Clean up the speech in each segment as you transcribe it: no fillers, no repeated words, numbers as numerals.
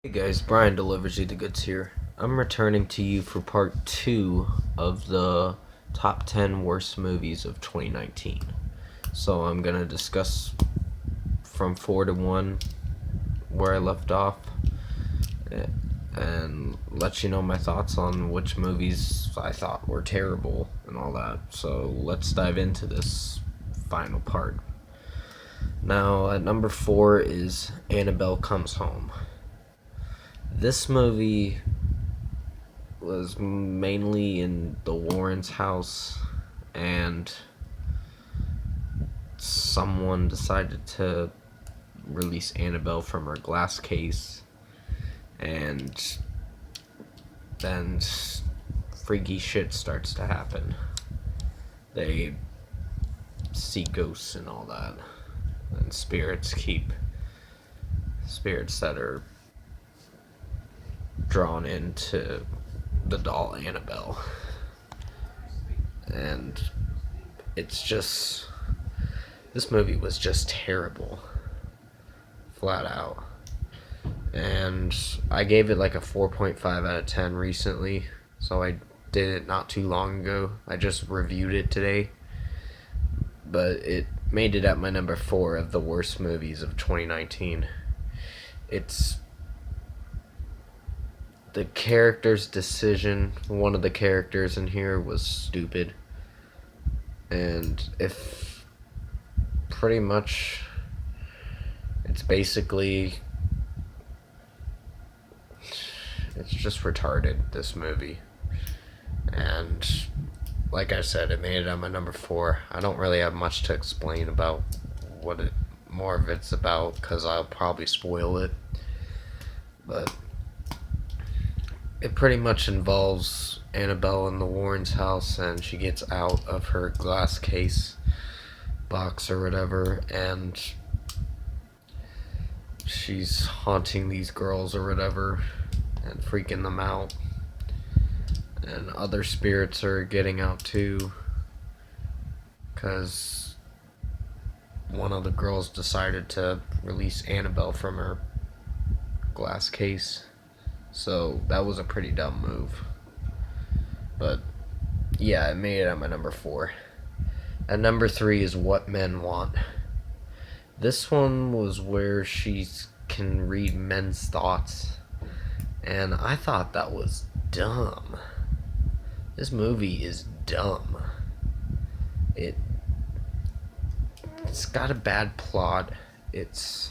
Hey guys, Brian delivers you the goods here. I'm returning to you for part 2 of the top 10 worst movies of 2019. So I'm going to discuss from 4 to 1 where I left off and let you know my thoughts on which movies I thought were terrible and all that. So let's dive into this final part. Now, at number 4 is Annabelle Comes Home. This movie was mainly in the Warrens' house, and someone decided to release Annabelle from her glass case, and then freaky shit starts to happen. They see ghosts and all that, and spirits that are drawn into the doll Annabelle. And it's just, this movie was just terrible, flat out. And I gave it like a 4.5 out of 10 recently, so I did it not too long ago. I just reviewed it today, but it made it at my number 4 of the worst movies of 2019. It's the character's decision. One of the characters in here was stupid, and if pretty much it's basically, it's just retarded, this movie. And like I said, it made it on my number 4. I don't really have much to explain about what it more of it's about, because I'll probably spoil it, but it pretty much involves Annabelle in the Warrens' house, and she gets out of her glass case box or whatever, and she's haunting these girls or whatever and freaking them out. And other spirits are getting out too, because one of the girls decided to release Annabelle from her glass case. So that was a pretty dumb move. But yeah, it made it at my number 4. At number 3 is What Men Want. This one was where she can read men's thoughts, and I thought that was dumb. This movie is dumb. It's got a bad plot. It's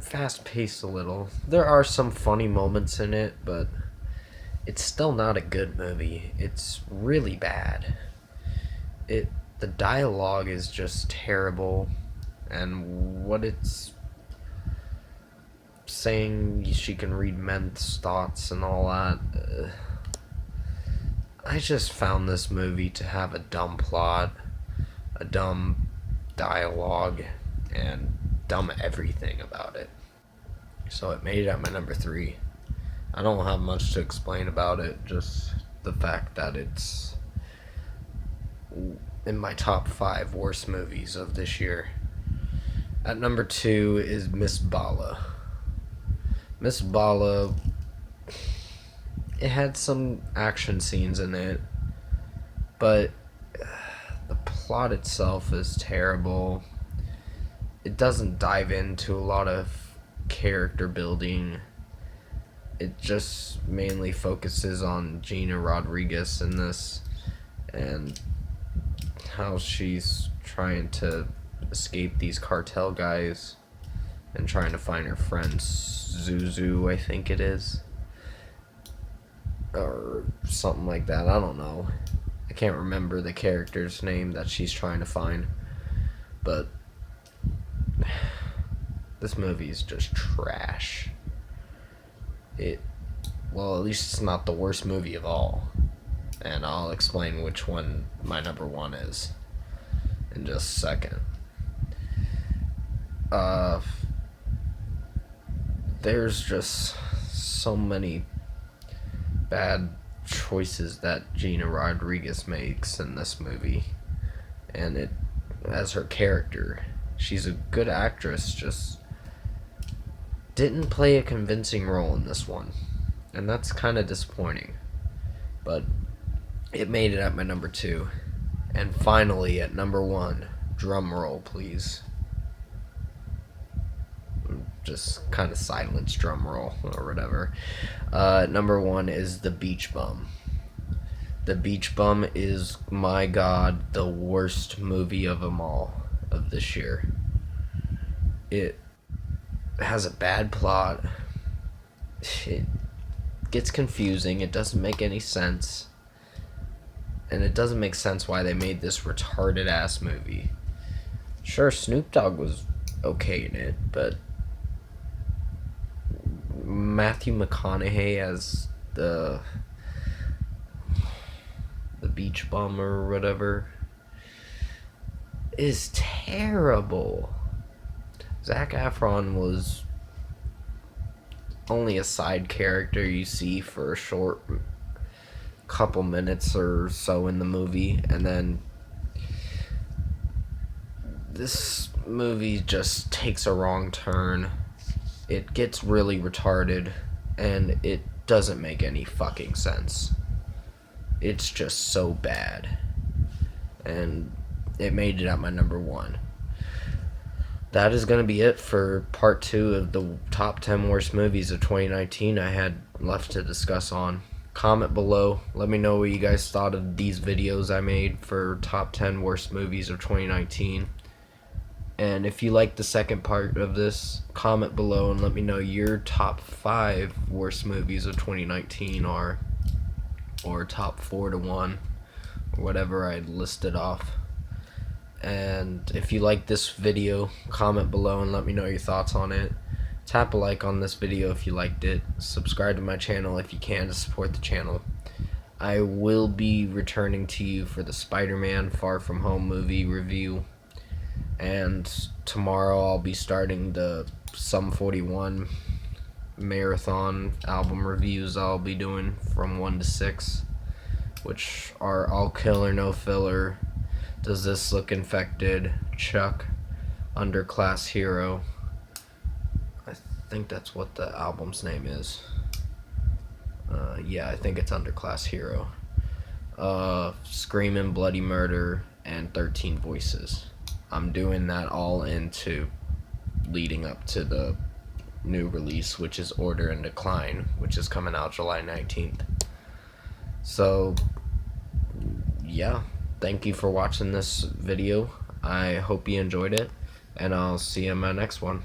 fast-paced a little. There are some funny moments in it, but it's still not a good movie. It's really bad. The dialogue is just terrible, and what it's saying, she can read men's thoughts and all that. I just found this movie to have a dumb plot, a dumb dialogue, and dumb everything about it. So it made it at my number 3. I don't have much to explain about it, just the fact that it's in my top 5 worst movies of this year. At number 2 is Miss Bala. Miss Bala, it had some action scenes in it, but the plot itself is terrible. It doesn't dive into a lot of character building. It just mainly focuses on Gina Rodriguez in this, and how she's trying to escape these cartel guys and trying to find her friend Zuzu, I think it is, or something like that. I don't know. I can't remember the character's name that she's trying to find, but this movie is just trash. Well, at least it's not the worst movie of all, and I'll explain which one my number 1 is in just a second. There's just so many bad choices that Gina Rodriguez makes in this movie, and it, as her character, she's a good actress, just didn't play a convincing role in this one, and that's kind of disappointing. But it made it at my number 2. And finally, at number 1, drum roll, please. Just kind of silence drum roll or whatever. Number 1 is The Beach Bum. The Beach Bum is, my god, the worst movie of them all of this year. It has a bad plot. It gets confusing. It doesn't make any sense. And it doesn't make sense why they made this retarded ass movie. Sure, Snoop Dogg was okay in it, but Matthew McConaughey as the beach bum or whatever is terrible. Zac Efron was only a side character you see for a short couple minutes or so in the movie, and then this movie just takes a wrong turn. It gets really retarded, and it doesn't make any fucking sense. It's just so bad. And it made it at my number 1. That is going to be it for part 2 of the top 10 worst movies of 2019 I had left to discuss on. Comment below. Let me know what you guys thought of these videos I made for top 10 worst movies of 2019. And if you like the second part of this, comment below and let me know your top 5 worst movies of 2019 are, or top 4 to 1, or whatever I listed off. And if you like this video, comment below and let me know your thoughts on it. Tap a like on this video if you liked it. Subscribe to my channel if you can to support the channel. I will be returning to you for the Spider-Man Far From Home movie review. And tomorrow I'll be starting the Sum 41 marathon album reviews I'll be doing from 1 to 6, which are All Killer No Filler, Does This Look Infected, Chuck, Underclass Hero. I think that's what the album's name is. Yeah, I think it's Underclass Hero. Screamin' Bloody Murder, and 13 Voices. I'm doing that all into leading up to the new release, which is Order and Decline, which is coming out July 19th. So, yeah, thank you for watching this video. I hope you enjoyed it, and I'll see you in my next one.